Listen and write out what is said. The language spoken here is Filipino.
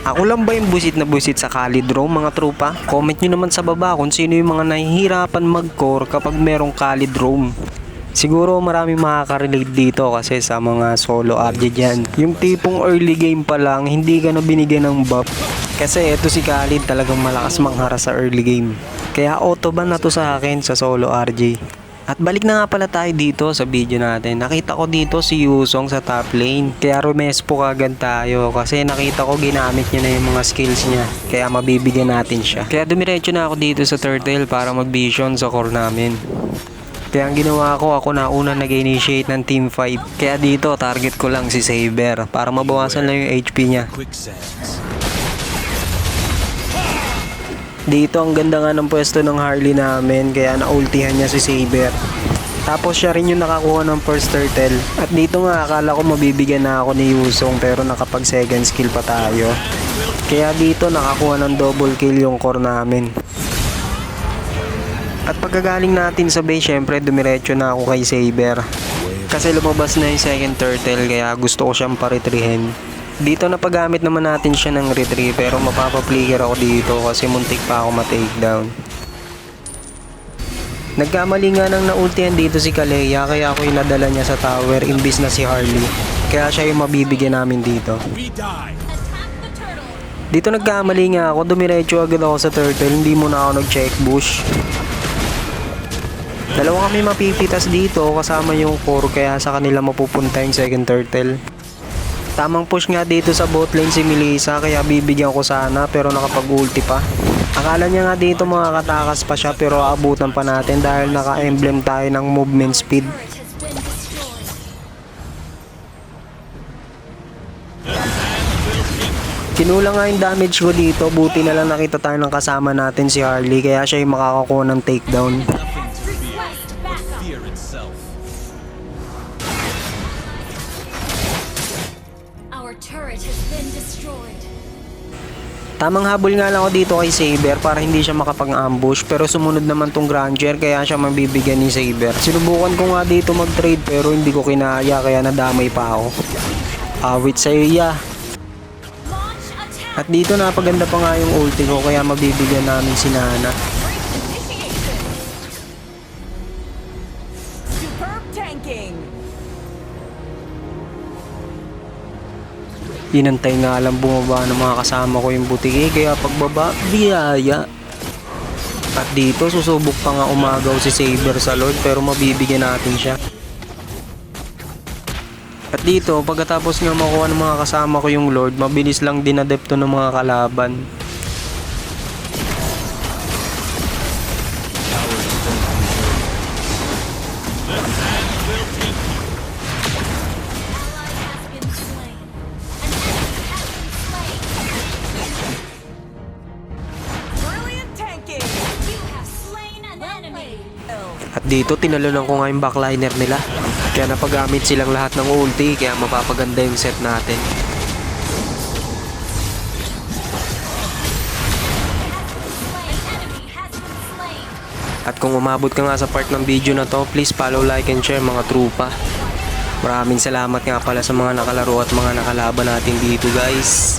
Ako lang ba yung busit na busit sa Khalid Rome mga tropa? Comment nyo naman sa baba kung sino yung mga nahihirapan mag-core kapag merong Khalid Rome. Siguro maraming makaka-relate dito kasi sa mga solo RG dyan. Yung tipong early game pa lang, hindi ka na binigyan ng buff. Kasi eto si Khalid talagang malakas manghara sa early game. Kaya autoban na to sa akin sa solo RG. At balik na nga pala tayo dito sa video natin. Nakita ko dito si Yusong sa top lane. Kaya rumespo kagad tayo kasi nakita ko ginamit niya na yung mga skills niya. Kaya mabibigyan natin siya. Kaya dumiretso na ako dito sa turtle para mag-vision sa core namin. Kaya ang ginawa ko, ako na unang nag-initiate ng team fight. Kaya dito, target ko lang si Saber para mabawasan lang yung HP niya. Dito, ang ganda nga ng pwesto ng Harley namin, kaya naultihan niya si Saber. Tapos siya rin yung nakakuha ng first turtle. At dito nga, akala ko mabibigyan na ako ni Yusong pero nakapag second skill pa tayo. Kaya dito, nakakuha ng double kill yung core namin. At pagkagaling natin sa base, syempre dumiretso na ako kay Saber. Kasi lumabas na yung second turtle kaya gusto ko siyang paritrihin. Dito napagamit naman natin siya ng retrieve pero mapapapligger ako dito kasi muntik pa ako ma-takedown. Nagkamali nga nang naultihan dito si Kaleya kaya ako inadala niya sa tower imbis na si Harley. Kaya siya yung mabibigyan namin dito. Dito nagkamali nga ako, dumiretso agad ako sa turtle, hindi muna ako nag-check bush. Dalawa kami mapipitas dito kasama yung core kaya sa kanila mapupunta yung second turtle. Tamang push nga dito sa bot lane si Melissa kaya bibigyan ko sana pero nakapag-ulti pa. Akala niya nga dito makakatakas pa siya pero aabutan pa natin dahil naka-emblem tayo ng movement speed. Kinulang nga yung damage ko dito, buti na lang nakita tayo ng kasama natin si Harley kaya siya yung makakakuha ng takedown. Tamang habol nga lang ako dito kay Saber para hindi siya makapag-ambush pero sumunod naman tong Granger kaya siya mabibigyan ni Saber. Sinubukan ko nga dito mag-trade pero hindi ko kinaya kaya nadamay pa ako. Awit sa'yo ya. At dito napaganda pa nga yung ulti ko kaya mabibigyan namin si Nana. Inantay nga lang bumaba ng mga kasama ko yung butike kaya pagbaba, biyaya. At dito susubok pa nga umagaw si Saber sa Lord pero mabibigyan natin siya. At dito pagkatapos nga makuha ng mga kasama ko yung Lord, mabilis lang dinadepto ng mga kalaban. At dito tinalunan ko nga yung backliner nila. Kaya napagamit silang lahat ng ulti kaya mapapaganda yung set natin. At kung umabot ka nga sa part ng video na to, please follow, like, and share mga trupa. Maraming salamat nga pala sa mga nakalaro at mga nakalaban natin dito guys.